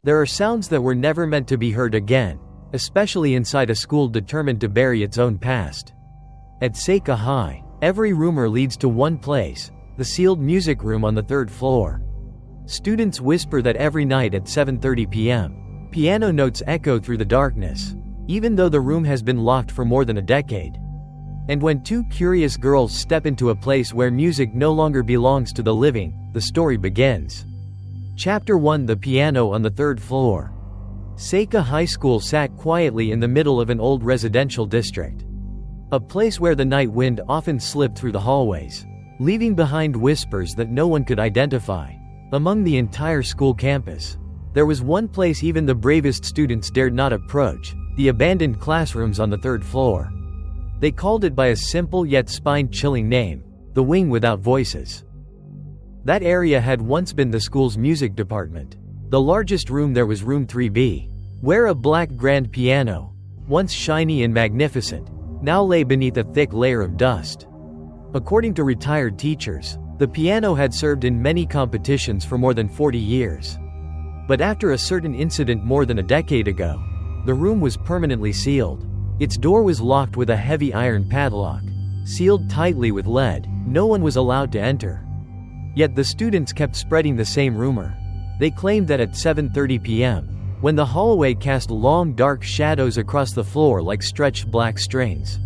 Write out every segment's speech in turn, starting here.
There are sounds that were never meant to be heard again, especially inside a school determined to bury its own past. At Seika High, every rumor leads to one place, the sealed music room on the 3rd floor. Students whisper that every night at 7:30 p.m., piano notes echo through the darkness, even though the room has been locked for more than a decade. And when two curious girls step into a place where music no longer belongs to the living, the story begins. Chapter 1: The Piano on the 3rd Floor. Seika High School sat quietly in the middle of an old residential district. A place where the night wind often slipped through the hallways, leaving behind whispers that no one could identify. Among the entire school campus, there was one place even the bravest students dared not approach: the abandoned classrooms on the 3rd floor. They called it by a simple yet spine-chilling name: the Wing Without Voices. That area had once been the school's music department. The largest room there was room 3B, where a black grand piano, once shiny and magnificent, now lay beneath a thick layer of dust. According to retired teachers, the piano had served in many competitions for more than 40 years. But after a certain incident more than a decade ago, the room was permanently sealed. Its door was locked with a heavy iron padlock. Sealed tightly with lead, no one was allowed to enter. Yet the students kept spreading the same rumor. They claimed that at 7:30 p.m., when the hallway cast long dark shadows across the floor like stretched black strings,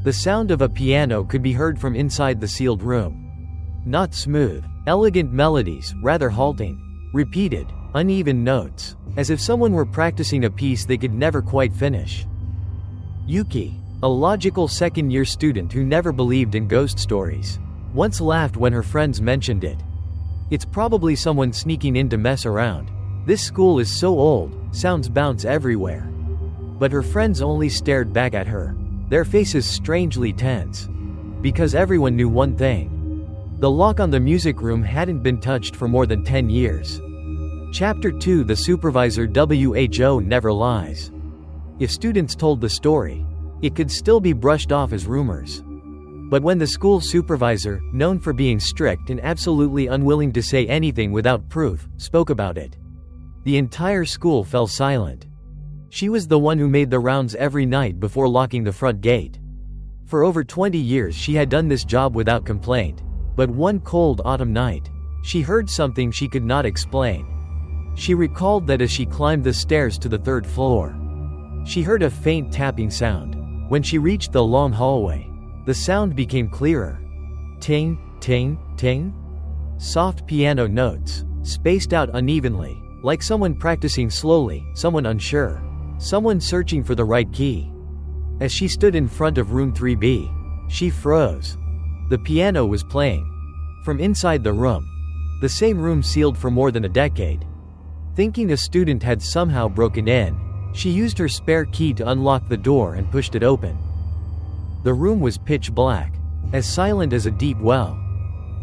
the sound of a piano could be heard from inside the sealed room. Not smooth, elegant melodies, rather halting, repeated, uneven notes, as if someone were practicing a piece they could never quite finish. Yuki, a logical second-year student who never believed in ghost stories, once laughed when her friends mentioned it. It's probably someone sneaking in to mess around. This school is so old, sounds bounce everywhere. But her friends only stared back at her, their faces strangely tense. Because everyone knew one thing. The lock on the music room hadn't been touched for more than 10 years. Chapter 2: The Supervisor. WHO never lies. If students told the story, it could still be brushed off as rumors. But when the school supervisor, known for being strict and absolutely unwilling to say anything without proof, spoke about it, the entire school fell silent. She was the one who made the rounds every night before locking the front gate. For over 20 years she had done this job without complaint. But one cold autumn night, she heard something she could not explain. She recalled that as she climbed the stairs to the 3rd floor, she heard a faint tapping sound. When she reached the long hallway, the sound became clearer. Ting, ting, ting. Soft piano notes, spaced out unevenly, like someone practicing slowly, someone unsure, someone searching for the right key. As she stood in front of room 3B, she froze. The piano was playing. From inside the room, the same room sealed for more than a decade. Thinking a student had somehow broken in, she used her spare key to unlock the door and pushed it open. The room was pitch black, as silent as a deep well.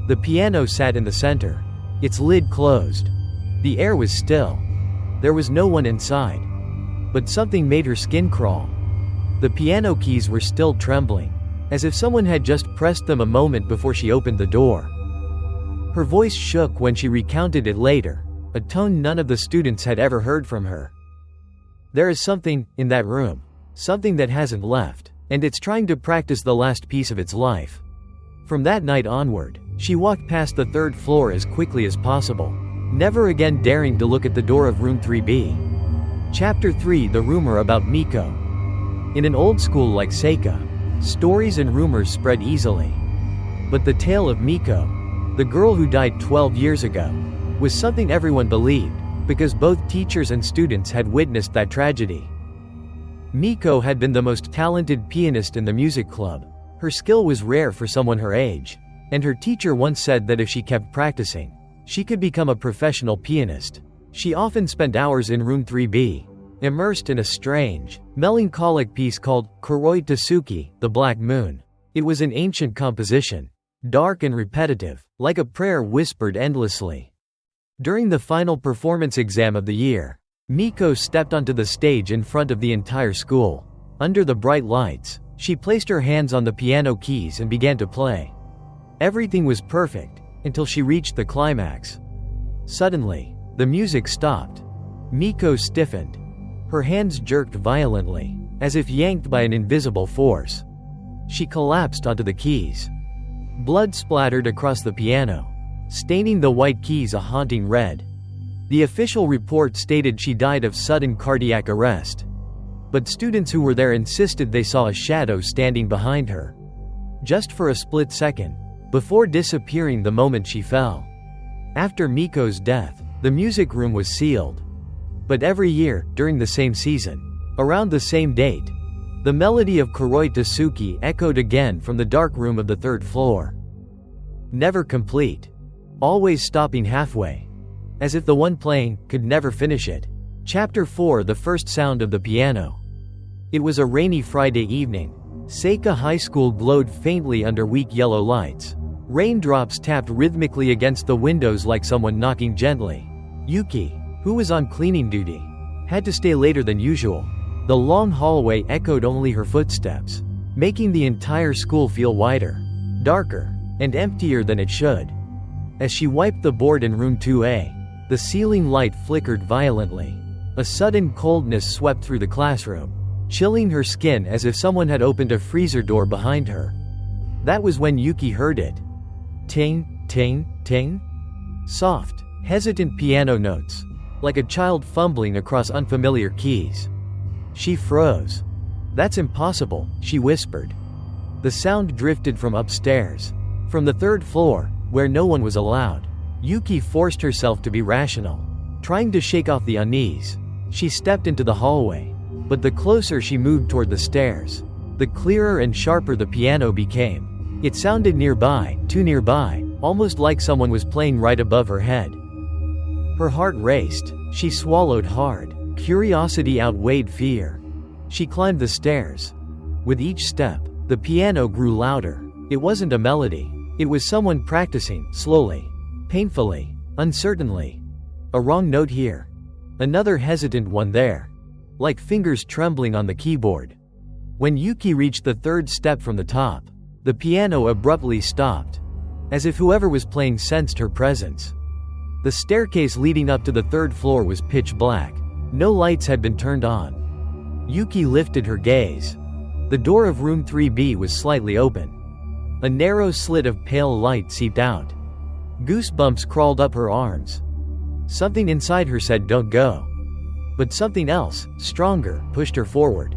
The piano sat in the center, its lid closed. The air was still. There was no one inside. But something made her skin crawl. The piano keys were still trembling, as if someone had just pressed them a moment before she opened the door. Her voice shook when she recounted it later, a tone none of the students had ever heard from her. There is something in that room, something that hasn't left, and it's trying to practice the last piece of its life. From that night onward, she walked past the 3rd floor as quickly as possible, never again daring to look at the door of room 3B. Chapter 3: The Rumor About Miko. In an old school like Seika, stories and rumors spread easily. But the tale of Miko, the girl who died 12 years ago, was something everyone believed, because both teachers and students had witnessed that tragedy. Miko had been the most talented pianist in the music club. Her skill was rare for someone her age, and her teacher once said that if she kept practicing, she could become a professional pianist. She often spent hours in room 3B, immersed in a strange, melancholic piece called Kuroi Tasuki, the Black Moon. It was an ancient composition, dark and repetitive, like a prayer whispered endlessly. During the final performance exam of the year, Miko stepped onto the stage in front of the entire school. Under the bright lights, she placed her hands on the piano keys and began to play. Everything was perfect, until she reached the climax. Suddenly, the music stopped. Miko stiffened. Her hands jerked violently, as if yanked by an invisible force. She collapsed onto the keys. Blood splattered across the piano, staining the white keys a haunting red. The official report stated she died of sudden cardiac arrest. But students who were there insisted they saw a shadow standing behind her. Just for a split second, before disappearing the moment she fell. After Miko's death, the music room was sealed. But every year, during the same season, around the same date, the melody of Kuroi Tasuki echoed again from the dark room of the third floor. Never complete. Always stopping halfway. As if the one playing could never finish it. Chapter 4: The First Sound of the Piano. It was a rainy Friday evening. Seika High School glowed faintly under weak yellow lights. Raindrops tapped rhythmically against the windows like someone knocking gently. Yuki, who was on cleaning duty, had to stay later than usual. The long hallway echoed only her footsteps, making the entire school feel wider, darker, and emptier than it should. As she wiped the board in room 2A, the ceiling light flickered violently. A sudden coldness swept through the classroom, chilling her skin as if someone had opened a freezer door behind her. That was when Yuki heard it. Ting, ting, ting. Soft, hesitant piano notes, like a child fumbling across unfamiliar keys. She froze. "That's impossible," she whispered. The sound drifted from upstairs, from the third floor, where no one was allowed. Yuki forced herself to be rational, trying to shake off the unease. She stepped into the hallway, but the closer she moved toward the stairs, the clearer and sharper the piano became. It sounded nearby, too nearby, almost like someone was playing right above her head. Her heart raced. She swallowed hard. Curiosity outweighed fear. She climbed the stairs. With each step, the piano grew louder. It wasn't a melody. It was someone practicing, slowly, painfully, uncertainly. A wrong note here. Another hesitant one there. Like fingers trembling on the keyboard. When Yuki reached the third step from the top, the piano abruptly stopped, as if whoever was playing sensed her presence. The staircase leading up to the third floor was pitch black. No lights had been turned on. Yuki lifted her gaze. The door of room 3B was slightly open. A narrow slit of pale light seeped out. Goosebumps crawled up her arms. Something inside her said, "Don't go." But something else, stronger, pushed her forward.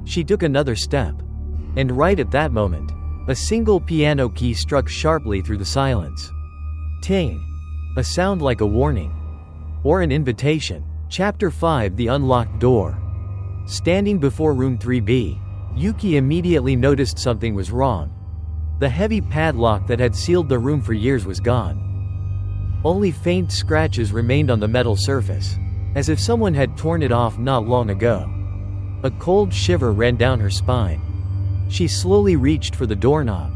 She took another step. And right at that moment, a single piano key struck sharply through the silence. Ting. A sound like a warning. Or an invitation. Chapter 5: The Unlocked Door. Standing before room 3B, Yuki immediately noticed something was wrong. The heavy padlock that had sealed the room for years was gone. Only faint scratches remained on the metal surface, as if someone had torn it off not long ago. A cold shiver ran down her spine. She slowly reached for the doorknob.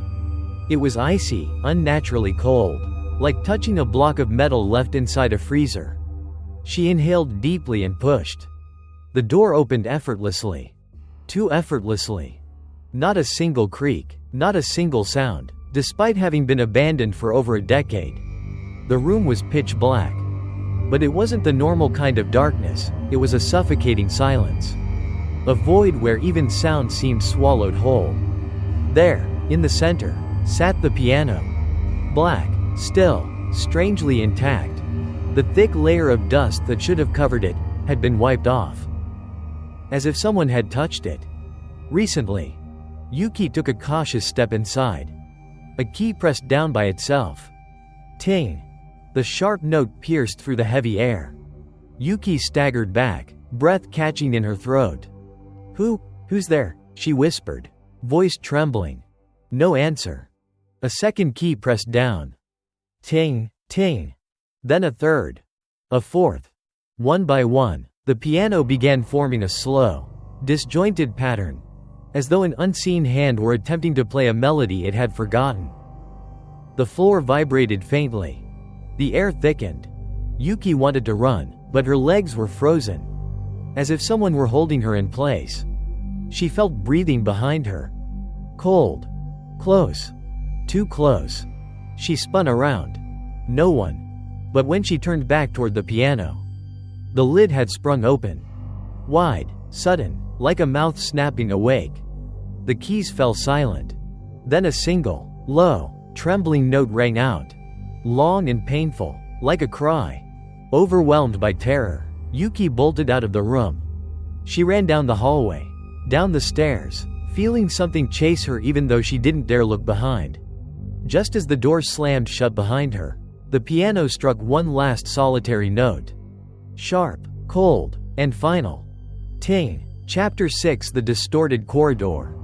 It was icy, unnaturally cold, like touching a block of metal left inside a freezer. She inhaled deeply and pushed. The door opened effortlessly. Too effortlessly. Not a single creak, not a single sound, despite having been abandoned for over a decade. The room was pitch black. But it wasn't the normal kind of darkness, it was a suffocating silence. A void where even sound seemed swallowed whole. There, in the center, sat the piano. Black, still, strangely intact. The thick layer of dust that should have covered it had been wiped off. As if someone had touched it. Recently. Yuki took a cautious step inside. A key pressed down by itself. Ting. The sharp note pierced through the heavy air. Yuki staggered back, breath catching in her throat. Who's there?" she whispered, voice trembling. No answer. A second key pressed down. Ting, ting. Then a third. A fourth. One by one, the piano began forming a slow, disjointed pattern, as though an unseen hand were attempting to play a melody it had forgotten. The floor vibrated faintly. The air thickened. Yuki wanted to run, but her legs were frozen, as if someone were holding her in place. She felt breathing behind her. Cold. Close. Too close. She spun around. No one. But when she turned back toward the piano, The lid had sprung open. Wide, sudden, like a mouth snapping awake. The keys fell silent. Then a single, low, trembling note rang out. Long and painful, like a cry. Overwhelmed by terror, Yuki bolted out of the room. She ran down the hallway, down the stairs, feeling something chase her even though she didn't dare look behind. Just as the door slammed shut behind her, the piano struck one last solitary note. Sharp, cold, and final. Ting. Chapter 6: The Distorted Corridor.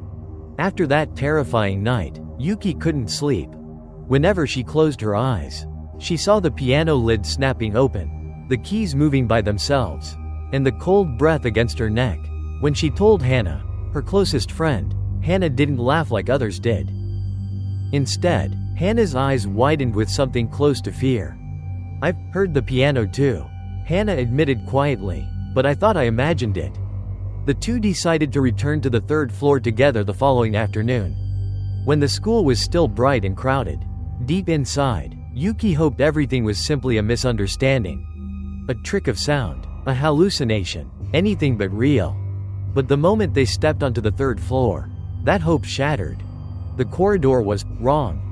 After that terrifying night, Yuki couldn't sleep. Whenever she closed her eyes, she saw the piano lid snapping open, the keys moving by themselves, and the cold breath against her neck. When she told Hana, her closest friend, Hana didn't laugh like others did. Instead, Hana's eyes widened with something close to fear. "I've heard the piano too," Hana admitted quietly, "but I thought I imagined it." The two decided to return to the third floor together the following afternoon. When the school was still bright and crowded, deep inside, Yuki hoped everything was simply a misunderstanding. A trick of sound, a hallucination, anything but real. But the moment they stepped onto the third floor, that hope shattered. The corridor was wrong.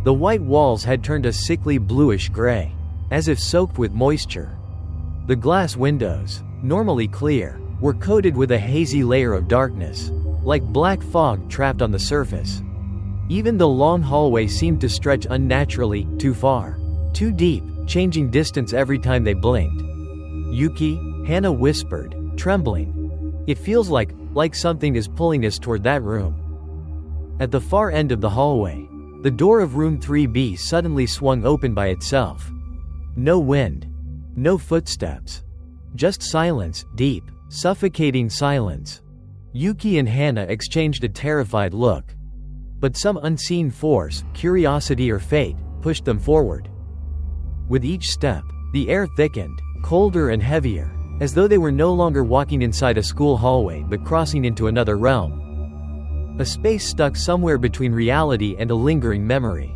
The white walls had turned a sickly bluish gray, as if soaked with moisture. The glass windows, normally clear, were coated with a hazy layer of darkness, like black fog trapped on the surface. Even the long hallway seemed to stretch unnaturally, too far, too deep, changing distance every time they blinked. "Yuki," Hana whispered, trembling. "It feels like something is pulling us toward that room." At the far end of the hallway, the door of room 3B suddenly swung open by itself. No wind. No footsteps. Just silence, deep, suffocating silence. Yuki and Hana exchanged a terrified look. But some unseen force, curiosity or fate, pushed them forward. With each step, the air thickened, colder and heavier, as though they were no longer walking inside a school hallway but crossing into another realm. A space stuck somewhere between reality and a lingering memory.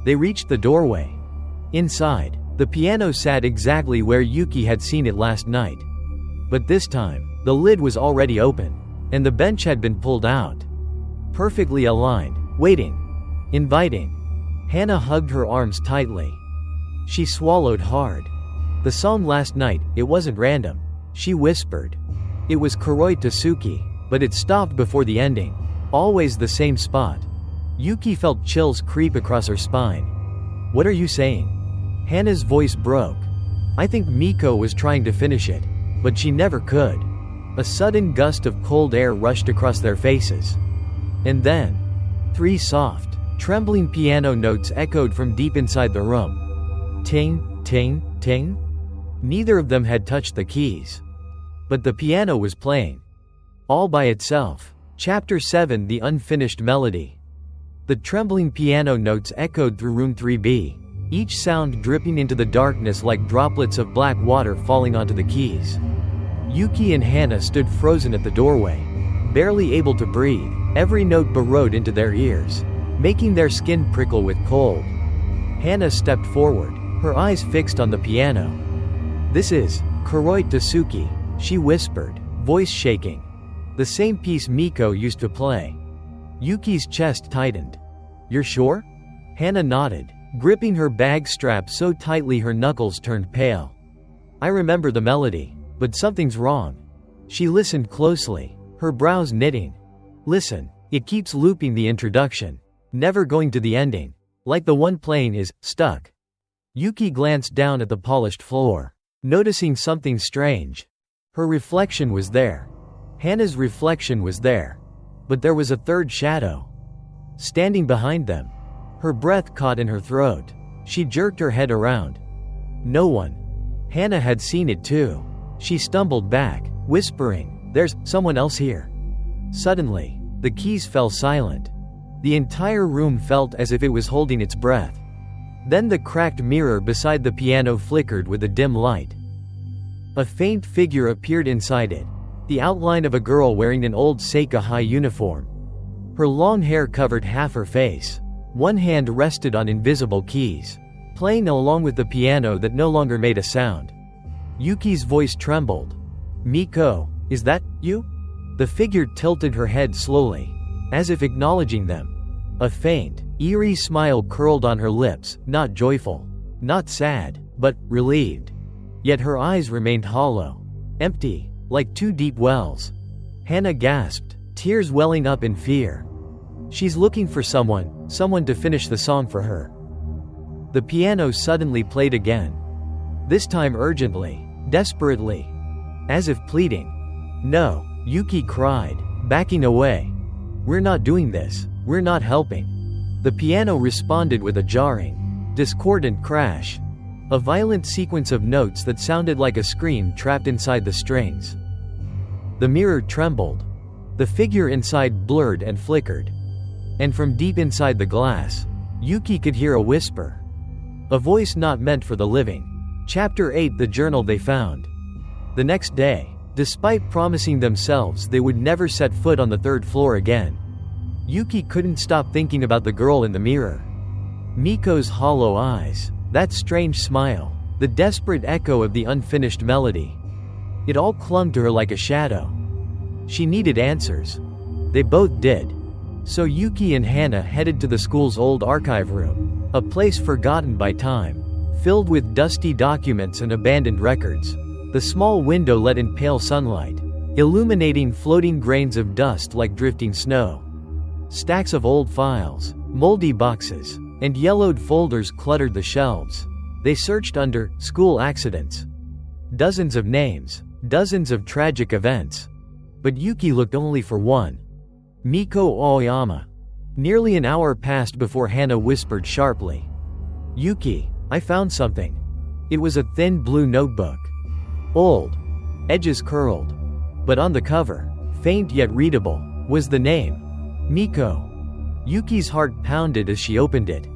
They reached the doorway. Inside, the piano sat exactly where Yuki had seen it last night. But this time, the lid was already open, and the bench had been pulled out. Perfectly aligned, waiting, inviting. Hana hugged her arms tightly. She swallowed hard. The song last night, it wasn't random, she whispered. It was Kuroi Tsuki, but it stopped before the ending. Always the same spot. Yuki felt chills creep across her spine. "What are you saying?" Hana's voice broke. "I think Miko was trying to finish it, but she never could." A sudden gust of cold air rushed across their faces. And then, 3 soft, trembling piano notes echoed from deep inside the room. Ting, ting, ting. Neither of them had touched the keys. But the piano was playing. All by itself. Chapter 7: The Unfinished Melody. The trembling piano notes echoed through room 3B, each sound dripping into the darkness like droplets of black water falling onto the keys. Yuki and Hana stood frozen at the doorway, barely able to breathe, every note burrowed into their ears, making their skin prickle with cold. Hana stepped forward, her eyes fixed on the piano. "This is Kuroi Tsuki," she whispered, voice shaking. "The same piece Miko used to play." Yuki's chest tightened. "You're sure?" Hana nodded, gripping her bag strap so tightly her knuckles turned pale. "I remember the melody, but something's wrong." She listened closely, her brows knitting. "Listen, it keeps looping the introduction, never going to the ending, like the one playing is stuck." Yuki glanced down at the polished floor, noticing something strange. Her reflection was there. Hana's reflection was there. But there was a third shadow, standing behind them. Her breath caught in her throat. She jerked her head around. No one. Hana had seen it too. She stumbled back, whispering, "There's someone else here." Suddenly, the keys fell silent. The entire room felt as if it was holding its breath. Then the cracked mirror beside the piano flickered with a dim light. A faint figure appeared inside it, the outline of a girl wearing an old Seika High uniform. Her long hair covered half her face. One hand rested on invisible keys, playing along with the piano that no longer made a sound. Yuki's voice trembled. "Miko, is that you?" The figure tilted her head slowly, as if acknowledging them. A faint, eerie smile curled on her lips, not joyful, not sad, but relieved. Yet her eyes remained hollow, empty, like two deep wells. Hana gasped, tears welling up in fear. She's looking for someone to finish the song for her. The piano suddenly played again. This time urgently, desperately, as if pleading. "No," Yuki cried, backing away. "We're not doing this, we're not helping." The piano responded with a jarring, discordant crash. A violent sequence of notes that sounded like a scream trapped inside the strings. The mirror trembled. The figure inside blurred and flickered. And from deep inside the glass, Yuki could hear a whisper. A voice not meant for the living. Chapter 8: The Journal They Found. The next day, despite promising themselves they would never set foot on the third floor again, Yuki couldn't stop thinking about the girl in the mirror. Miko's hollow eyes, that strange smile, the desperate echo of the unfinished melody. It all clung to her like a shadow. She needed answers. They both did. So Yuki and Hana headed to the school's old archive room, a place forgotten by time, filled with dusty documents and abandoned records. The small window let in pale sunlight, illuminating floating grains of dust like drifting snow. Stacks of old files, moldy boxes, and yellowed folders cluttered the shelves. They searched under school accidents. Dozens of names, dozens of tragic events. But Yuki looked only for one. Miko Aoyama. Nearly an hour passed before Hana whispered sharply. "Yuki, I found something." It was a thin blue notebook. Old. Edges curled. But on the cover, faint yet readable, was the name. Miko. Yuki's heart pounded as she opened it.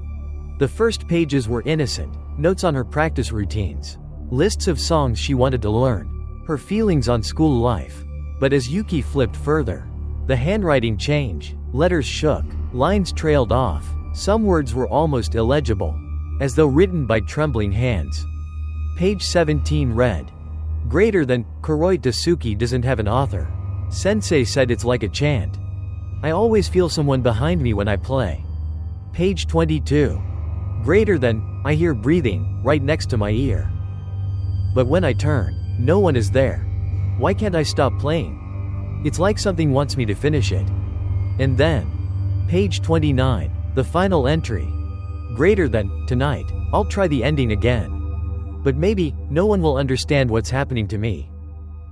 The first pages were innocent, notes on her practice routines, lists of songs she wanted to learn, her feelings on school life. But as Yuki flipped further, the handwriting changed, letters shook, lines trailed off, some words were almost illegible, as though written by trembling hands. Page 17 read, "Greater than, Kuroi Tasuki doesn't have an author. Sensei said it's like a chant. I always feel someone behind me when I play." Page 22. "Greater than, I hear breathing, right next to my ear. But when I turn, no one is there. Why can't I stop playing? It's like something wants me to finish it." And then, page 29, the final entry. "Greater than, tonight, I'll try the ending again. But maybe, no one will understand what's happening to me.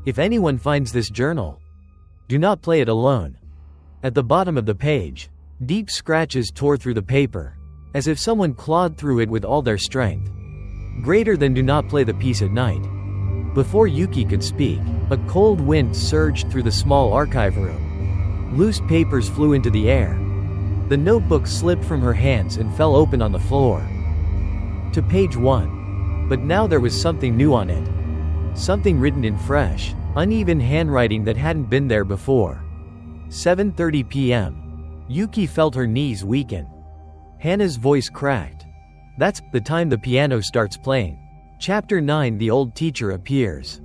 If anyone finds this journal, do not play it alone." At the bottom of the page, deep scratches tore through the paper, as if someone clawed through it with all their strength. "Greater than, do not play the piece at night." Before Yuki could speak, a cold wind surged through the small archive room. Loose papers flew into the air. The notebook slipped from her hands and fell open on the floor. To page 1. But now there was something new on it. Something written in fresh, uneven handwriting that hadn't been there before. 7:30 p.m. Yuki felt her knees weaken. Hana's voice cracked. That's the time the piano starts playing. Chapter 9: The Old Teacher Appears.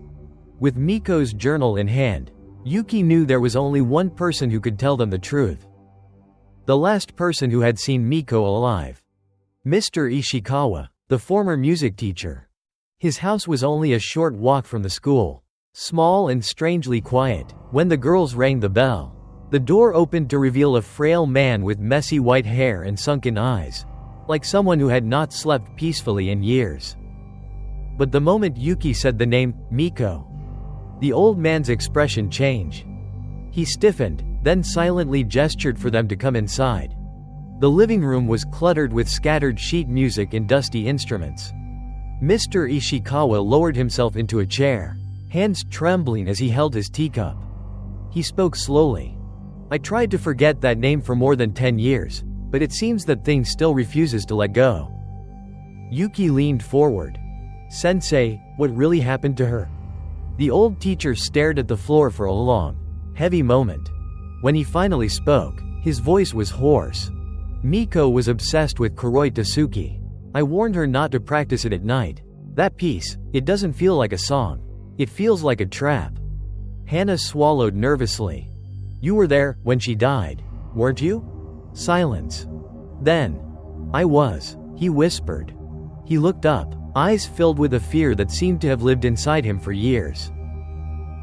With Miko's journal in hand, Yuki knew there was only one person who could tell them the truth. The last person who had seen Miko alive. Mr. Ishikawa, the former music teacher. His house was only a short walk from the school. Small and strangely quiet. When the girls rang the bell, the door opened to reveal a frail man with messy white hair and sunken eyes, like someone who had not slept peacefully in years. But the moment Yuki said the name, Miko, the old man's expression changed. He stiffened, then silently gestured for them to come inside. The living room was cluttered with scattered sheet music and dusty instruments. Mr. Ishikawa lowered himself into a chair, hands trembling as he held his teacup. He spoke slowly. "I tried to forget that name for more than 10 years, but it seems that thing still refuses to let go." Yuki leaned forward. "Sensei, what really happened to her?" The old teacher stared at the floor for a long, heavy moment. When he finally spoke, his voice was hoarse. "Miko was obsessed with Kuroi Tasuki. I warned her not to practice it at night. That piece, it doesn't feel like a song. It feels like a trap. Hana swallowed nervously. You were there when she died, weren't you? Silence. Then. I was, he whispered. He looked up, eyes filled with a fear that seemed to have lived inside him for years.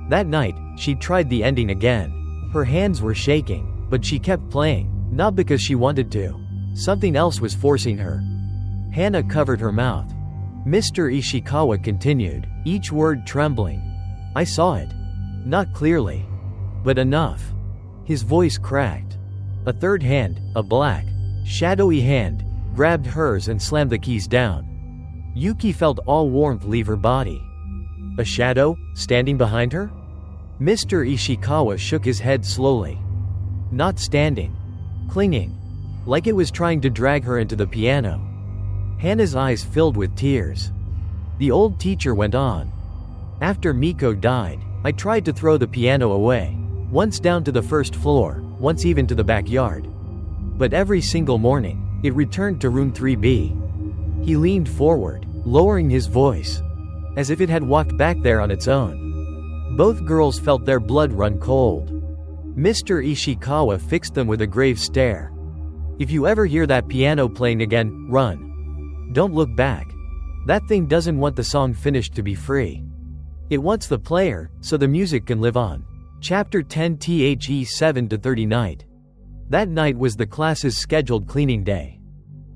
That night, she tried the ending again. Her hands were shaking, but she kept playing, not because she wanted to. Something else was forcing her. Hana covered her mouth. Mr. Ishikawa continued, each word trembling. I saw it. Not clearly. But enough. His voice cracked. A third hand, a black, shadowy hand, grabbed hers and slammed the keys down. Yuki felt all warmth leave her body. A shadow, standing behind her? Mr. Ishikawa shook his head slowly. Not standing. Clinging. Like it was trying to drag her into the piano. Hana's eyes filled with tears. The old teacher went on. After Miko died, I tried to throw the piano away. Once down to the first floor, once even to the backyard. But every single morning, it returned to room 3B. He leaned forward, lowering his voice, as if it had walked back there on its own. Both girls felt their blood run cold. Mr. Ishikawa fixed them with a grave stare. If you ever hear that piano playing again, run. Don't look back. That thing doesn't want the song finished to be free. It wants the player, so the music can live on. Chapter 10 The 7-30 night. That night was the class's scheduled cleaning day.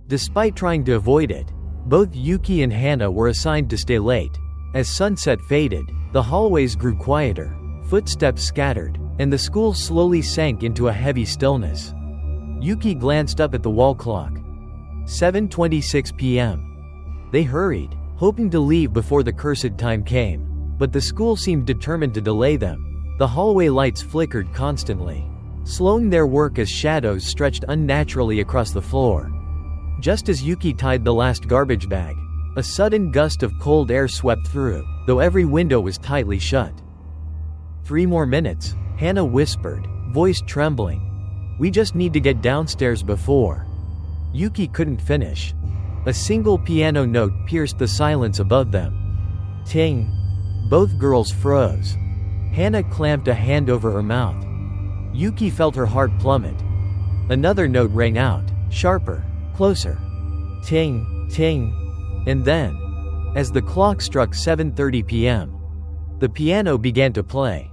Despite trying to avoid it, both Yuki and Hana were assigned to stay late. As sunset faded, the hallways grew quieter, footsteps scattered, and the school slowly sank into a heavy stillness. Yuki glanced up at the wall clock. 7:26 p.m. They hurried, hoping to leave before the cursed time came, but the school seemed determined to delay them. The hallway lights flickered constantly, slowing their work as shadows stretched unnaturally across the floor. Just as Yuki tied the last garbage bag, a sudden gust of cold air swept through, though every window was tightly shut. 3 more minutes, Hana whispered, voice trembling. We just need to get downstairs before. Yuki couldn't finish. A single piano note pierced the silence above them. Ting. Both girls froze. Hana clamped a hand over her mouth. Yuki felt her heart plummet. Another note rang out, sharper, closer. Ting, ting. And then, as the clock struck 7:30 p.m., the piano began to play.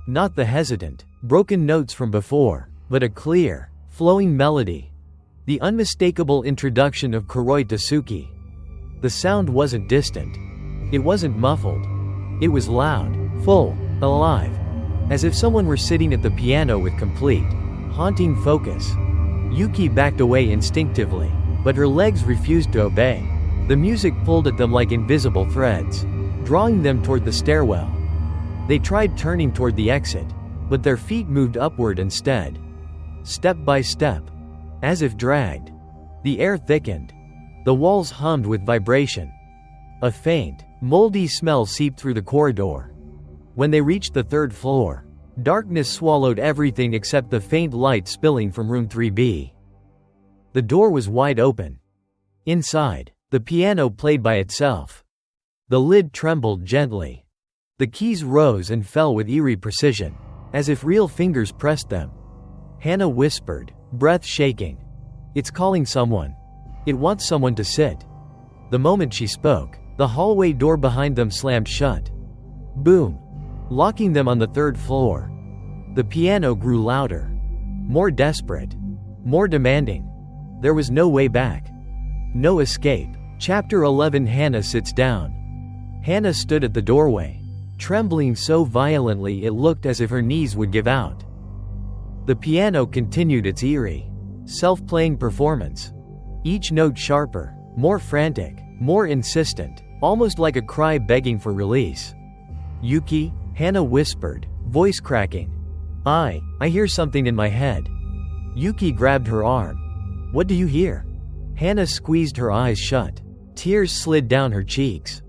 Not the hesitant, broken notes from before, but a clear, flowing melody. The unmistakable introduction of Kuroi Tasuki. The sound wasn't distant. It wasn't muffled. It was loud, full, alive. As if someone were sitting at the piano with complete, haunting focus. Yuki backed away instinctively, but her legs refused to obey. The music pulled at them like invisible threads, drawing them toward the stairwell. They tried turning toward the exit, but their feet moved upward instead. Step by step. As if dragged. The air thickened. The walls hummed with vibration. A faint, moldy smell seeped through the corridor. When they reached the 3rd floor, darkness swallowed everything except the faint light spilling from room 3B. The door was wide open. Inside, the piano played by itself. The lid trembled gently. The keys rose and fell with eerie precision, as if real fingers pressed them. Hana whispered, breath shaking. It's calling someone. It wants someone to sit. The moment she spoke, the hallway door behind them slammed shut. Boom. Locking them on the 3rd floor. The piano grew louder. More desperate. More demanding. There was no way back. No escape. Chapter 11 Hana sits down. Hana stood at the doorway, trembling so violently it looked as if her knees would give out. The piano continued its eerie, self-playing performance. Each note sharper, more frantic, more insistent, almost like a cry begging for release. Yuki, Hana whispered, voice cracking. I hear something in my head. Yuki grabbed her arm. What do you hear? Hana squeezed her eyes shut. Tears slid down her cheeks.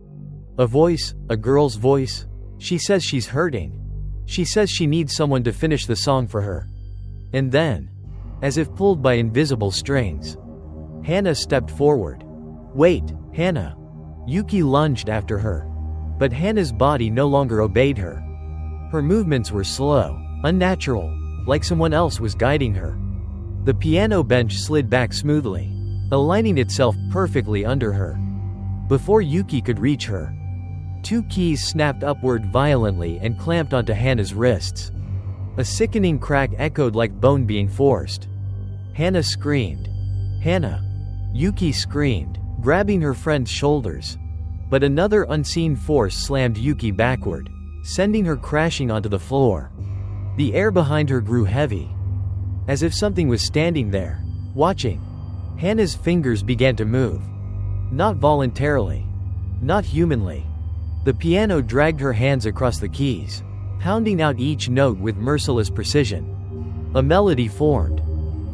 A voice, a girl's voice. She says she's hurting. She says she needs someone to finish the song for her. And then, as if pulled by invisible strings, Hana stepped forward. Wait, Hana. Yuki lunged after her. But Hana's body no longer obeyed her. Her movements were slow, unnatural, like someone else was guiding her. The piano bench slid back smoothly, aligning itself perfectly under her. Before Yuki could reach her, 2 keys snapped upward violently and clamped onto Hana's wrists. A sickening crack echoed like bone being forced. Hana screamed. "Hana!" Yuki screamed, grabbing her friend's shoulders. But another unseen force slammed Yuki backward, sending her crashing onto the floor. The air behind her grew heavy, as if something was standing there, watching. Hana's fingers began to move. Not voluntarily. Not humanly. The piano dragged her hands across the keys, pounding out each note with merciless precision. A melody formed.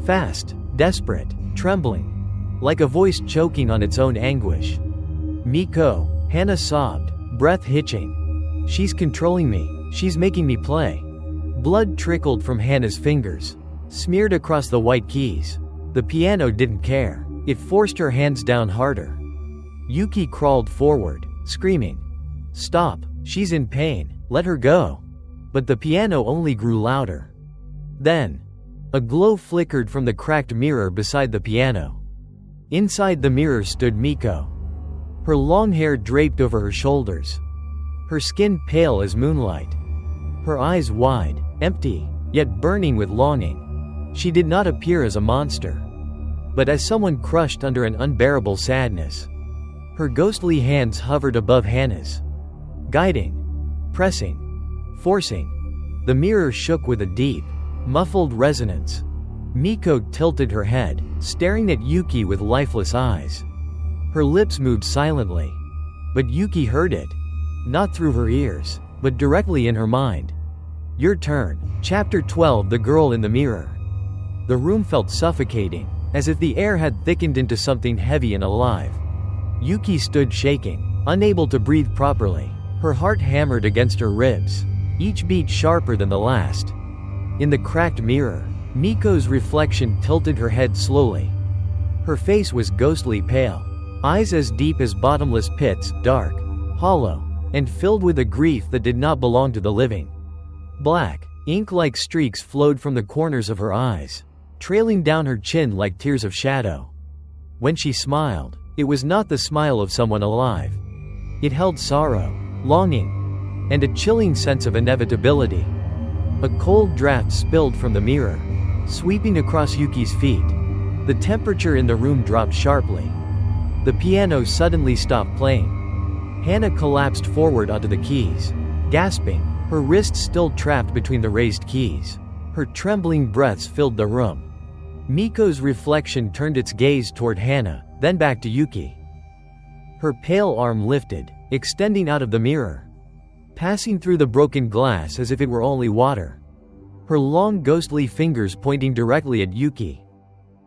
Fast, desperate, trembling, like a voice choking on its own anguish. "Miko," Hana sobbed, breath hitching. "She's controlling me, she's making me play." Blood trickled from Hana's fingers, smeared across the white keys. The piano didn't care. It forced her hands down harder. Yuki crawled forward, screaming, "Stop, she's in pain, let her go." But the piano only grew louder. Then, a glow flickered from the cracked mirror beside the piano. Inside the mirror stood Miko. Her long hair draped over her shoulders. Her skin pale as moonlight. Her eyes wide, empty, yet burning with longing. She did not appear as a monster, but as someone crushed under an unbearable sadness. Her ghostly hands hovered above Hana's, guiding, pressing, forcing. The mirror shook with a deep, muffled resonance. Miko tilted her head, staring at Yuki with lifeless eyes. Her lips moved silently, but Yuki heard it, not through her ears, but directly in her mind. "Your turn." Chapter 12. The Girl in the Mirror. The room felt suffocating, as if the air had thickened into something heavy and alive. Yuki stood shaking, unable to breathe properly. Her heart hammered against her ribs, each beat sharper than the last. In the cracked mirror, Miko's reflection tilted her head slowly. Her face was ghostly pale, eyes as deep as bottomless pits, dark, hollow, and filled with a grief that did not belong to the living. Black, ink-like streaks flowed from the corners of her eyes, trailing down her chin like tears of shadow. When she smiled, it was not the smile of someone alive. It held sorrow, longing, and a chilling sense of inevitability. A cold draft spilled from the mirror, sweeping across Yuki's feet. The temperature in the room dropped sharply. The piano suddenly stopped playing. Hana collapsed forward onto the keys, gasping, her wrists still trapped between the raised keys. Her trembling breaths filled the room. Miko's reflection turned its gaze toward Hana, then back to Yuki. Her pale arm lifted, extending out of the mirror, passing through the broken glass as if it were only water. Her long ghostly fingers pointing directly at Yuki.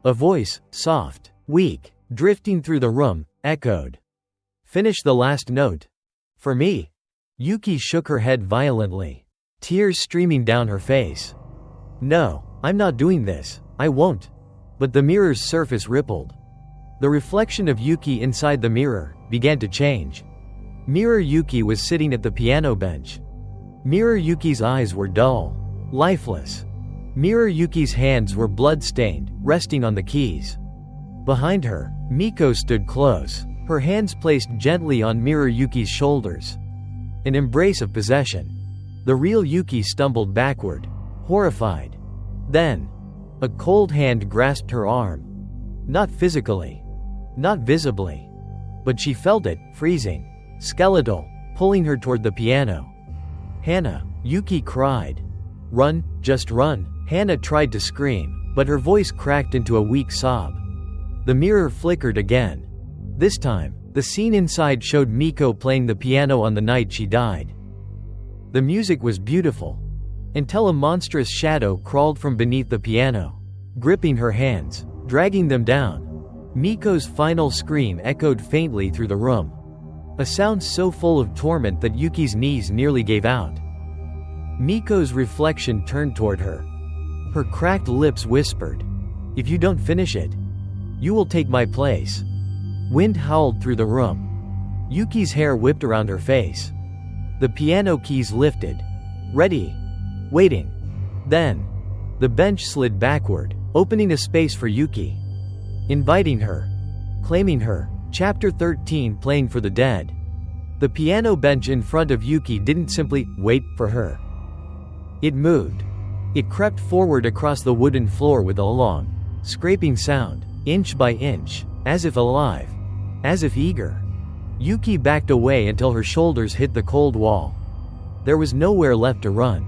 A voice, soft, weak, drifting through the room, echoed, "Finish the last note. For me." Yuki shook her head violently, tears streaming down her face. "No, I'm not doing this, I won't." But the mirror's surface rippled. The reflection of Yuki inside the mirror began to change. Mirror Yuki was sitting at the piano bench. Mirror Yuki's eyes were dull, lifeless. Mirror Yuki's hands were blood-stained, resting on the keys. Behind her, Miko stood close, her hands placed gently on Mirror Yuki's shoulders. An embrace of possession. The real Yuki stumbled backward, horrified. Then, a cold hand grasped her arm. Not physically, not visibly, but she felt it, freezing, skeletal, pulling her toward the piano. "Hana," Yuki cried. "Run, just run." Hana tried to scream, but her voice cracked into a weak sob. The mirror flickered again. This time, the scene inside showed Miko playing the piano on the night she died. The music was beautiful, until a monstrous shadow crawled from beneath the piano, gripping her hands, dragging them down. Miko's final scream echoed faintly through the room, a sound so full of torment that Yuki's knees nearly gave out. Miko's reflection turned toward her. Her cracked lips whispered, "If you don't finish it, you will take my place." Wind howled through the room. Yuki's hair whipped around her face. The piano keys lifted. Ready. Waiting. Then, the bench slid backward, opening a space for Yuki. Inviting her. Claiming her. Chapter 13 playing for the dead. The piano bench in front of Yuki didn't simply wait for her. It moved. It crept forward across the wooden floor with a long, scraping sound, inch by inch, as if alive, as if eager. Yuki backed away until her shoulders hit the cold wall. There was nowhere left to run.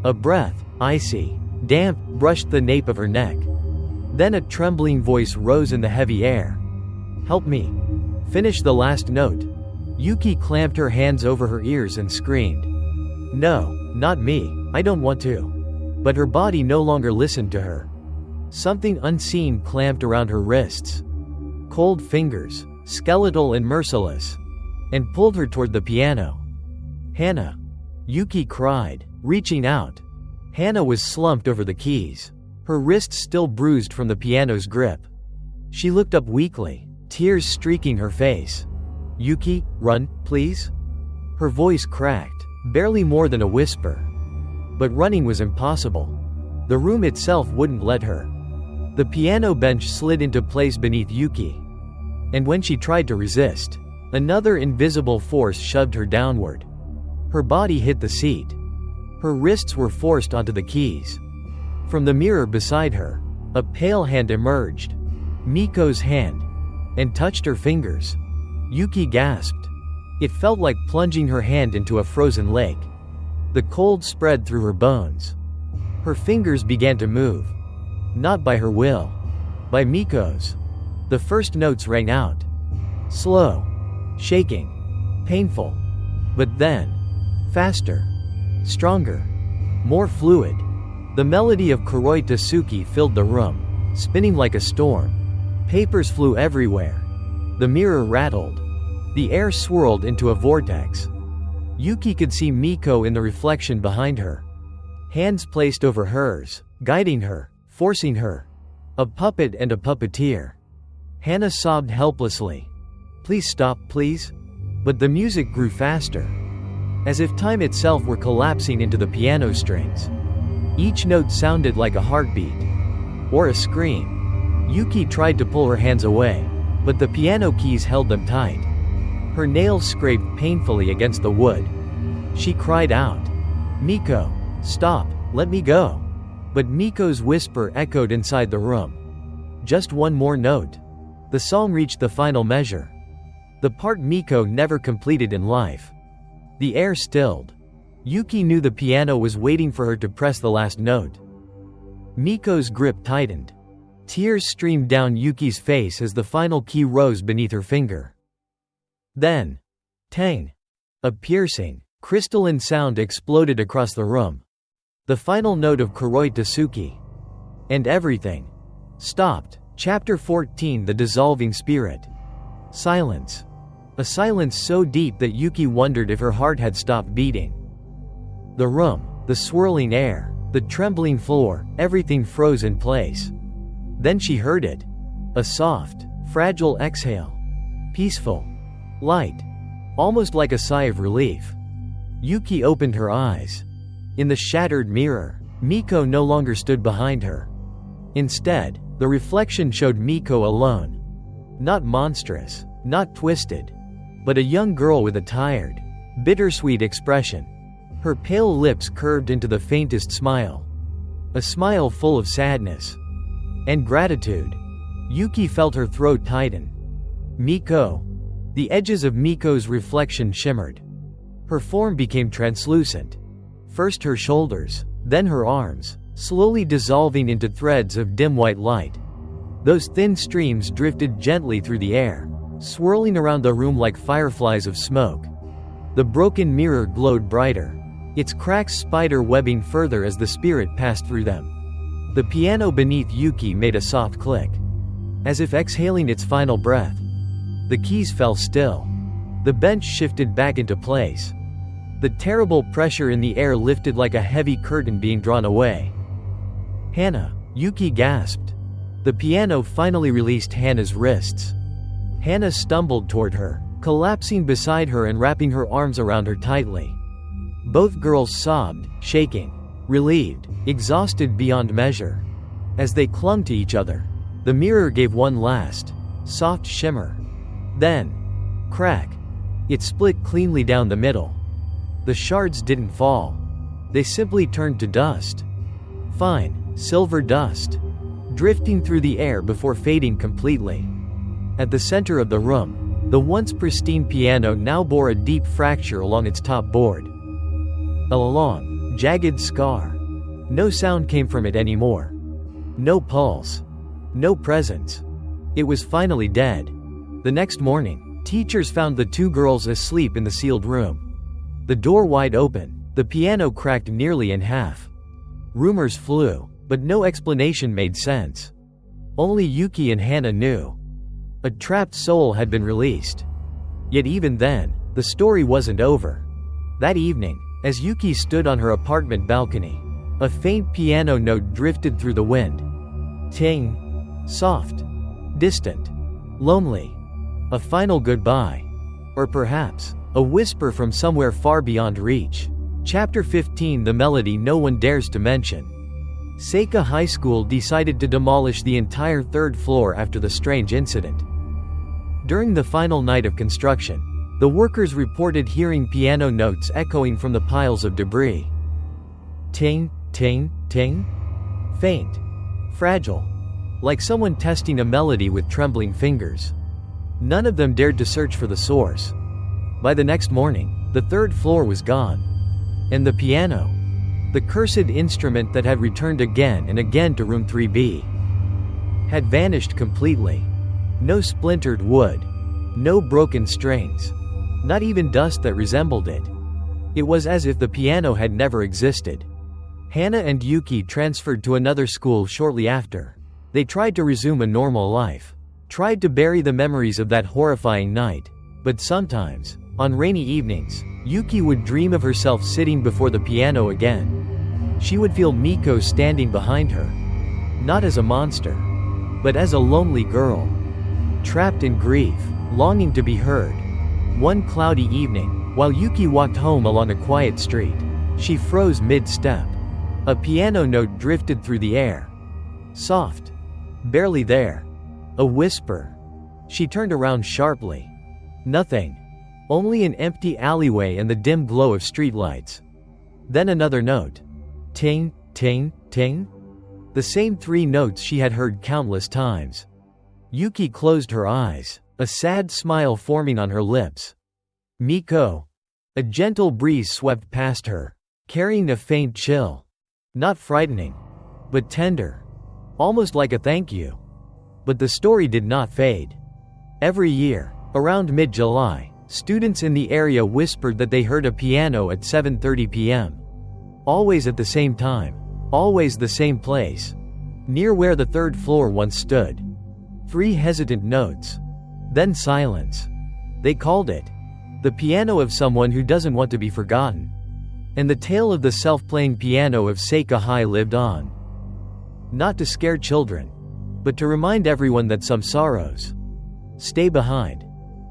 A breath, icy, damp, brushed the nape of her neck. Then a trembling voice rose in the heavy air. "Help me. Finish the last note." Yuki clamped her hands over her ears and screamed. "No, not me, I don't want to." But her body no longer listened to her. Something unseen clamped around her wrists. Cold fingers, skeletal and merciless, and pulled her toward the piano. "Hana!" Yuki cried, reaching out. Hana was slumped over the keys, her wrists still bruised from the piano's grip. She looked up weakly, tears streaking her face. "Yuki, run, please?" Her voice cracked, barely more than a whisper. But running was impossible. The room itself wouldn't let her. The piano bench slid into place beneath Yuki. And when she tried to resist, another invisible force shoved her downward. Her body hit the seat. Her wrists were forced onto the keys. From the mirror beside her, a pale hand emerged. Miko's hand. And touched her fingers. Yuki gasped. It felt like plunging her hand into a frozen lake. The cold spread through her bones. Her fingers began to move. Not by her will. By Miko's. The first notes rang out. Slow. Shaking. Painful. But then, faster. Stronger. More fluid. The melody of Kuroi Tasuki filled the room, spinning like a storm. Papers flew everywhere. The mirror rattled. The air swirled into a vortex. Yuki could see Miko in the reflection behind her. Hands placed over hers, guiding her, forcing her. A puppet and a puppeteer. Hana sobbed helplessly. "Please stop, please." But the music grew faster. As if time itself were collapsing into the piano strings. Each note sounded like a heartbeat. Or a scream. Yuki tried to pull her hands away, but the piano keys held them tight. Her nails scraped painfully against the wood. She cried out, "Miko, stop, let me go." But Miko's whisper echoed inside the room. Just one more note. The song reached the final measure. The part Miko never completed in life. The air stilled. Yuki knew the piano was waiting for her to press the last note. Miko's grip tightened. Tears streamed down Yuki's face as the final key rose beneath her finger. Then, tang! A piercing, crystalline sound exploded across the room. The final note of Kuroi Tasuki. And everything stopped. Chapter 14 The Dissolving Spirit. Silence. A silence so deep that Yuki wondered if her heart had stopped beating. The room, the swirling air, the trembling floor, everything froze in place. Then she heard it. A soft, fragile exhale. Peaceful. Light. Almost like a sigh of relief. Yuki opened her eyes. In the shattered mirror, Miko no longer stood behind her. Instead, the reflection showed Miko alone. Not monstrous, not twisted, but a young girl with a tired, bittersweet expression. Her pale lips curved into the faintest smile. A smile full of sadness. And gratitude. Yuki felt her throat tighten. Miko. The edges of Miko's reflection shimmered. Her form became translucent. First her shoulders, then her arms, slowly dissolving into threads of dim white light. Those thin streams drifted gently through the air, swirling around the room like fireflies of smoke. The broken mirror glowed brighter, its cracks spider webbing further as the spirit passed through them. The piano beneath Yuki made a soft click, as if exhaling its final breath. The keys fell still. The bench shifted back into place. The terrible pressure in the air lifted like a heavy curtain being drawn away. "Hana," Yuki gasped. The piano finally released Hana's wrists. Hana stumbled toward her, collapsing beside her and wrapping her arms around her tightly. Both girls sobbed, shaking, relieved, exhausted beyond measure. As they clung to each other, the mirror gave one last, soft shimmer. Then, crack. It split cleanly down the middle. The shards didn't fall. They simply turned to dust. Fine, silver dust, drifting through the air before fading completely. At the center of the room, the once pristine piano now bore a deep fracture along its top board. A long, jagged scar. No sound came from it anymore. No pulse. No presence. It was finally dead. The next morning, teachers found the two girls asleep in the sealed room. The door wide open, the piano cracked nearly in half. Rumors flew, but no explanation made sense. Only Yuki and Hana knew. A trapped soul had been released. Yet even then, the story wasn't over. That evening, as Yuki stood on her apartment balcony, a faint piano note drifted through the wind. Ting. Soft. Distant. Lonely. A final goodbye. Or perhaps, a whisper from somewhere far beyond reach. Chapter 15. The melody no one dares to mention. Seika High School decided to demolish the entire third floor after the strange incident. During the final night of construction, the workers reported hearing piano notes echoing from the piles of debris. Ting, ting, ting. Faint. Fragile. Like someone testing a melody with trembling fingers. None of them dared to search for the source. By the next morning, the third floor was gone. And the piano, the cursed instrument that had returned again and again to room 3B, had vanished completely. No splintered wood. No broken strings. Not even dust that resembled it. It was as if the piano had never existed. Hana and Yuki transferred to another school shortly after. They tried to resume a normal life. Tried to bury the memories of that horrifying night. But sometimes, on rainy evenings, Yuki would dream of herself sitting before the piano again. She would feel Miko standing behind her. Not as a monster, but as a lonely girl. Trapped in grief, longing to be heard. One cloudy evening, while Yuki walked home along a quiet street, she froze mid-step. A piano note drifted through the air. Soft. Barely there. A whisper. She turned around sharply. Nothing. Only an empty alleyway and the dim glow of streetlights. Then another note. Ting, ting, ting. The same three notes she had heard countless times. Yuki closed her eyes, a sad smile forming on her lips. Miko. A gentle breeze swept past her, carrying a faint chill. Not frightening, but tender. Almost like a thank you. But the story did not fade. Every year, around mid-July, students in the area whispered that they heard a piano at 7:30 p.m. Always at the same time. Always the same place. Near where the third floor once stood. 3 hesitant notes. Then silence. They called it the piano of someone who doesn't want to be forgotten. And the tale of the self-playing piano of Seika High lived on. Not to scare children, but to remind everyone that some sorrows stay behind.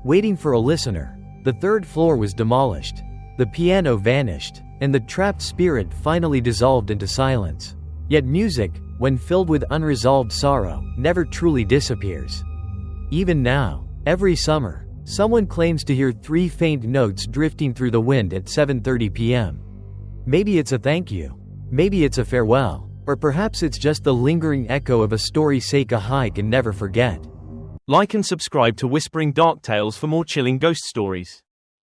Waiting for a listener, the third floor was demolished. The piano vanished, and the trapped spirit finally dissolved into silence. Yet music, when filled with unresolved sorrow, never truly disappears. Even now, every summer, someone claims to hear 3 faint notes drifting through the wind at 7:30 p.m. Maybe it's a thank you. Maybe it's a farewell. Or perhaps it's just the lingering echo of a story Seika High can never forget. Like and subscribe to Whispering Dark Tales for more chilling ghost stories.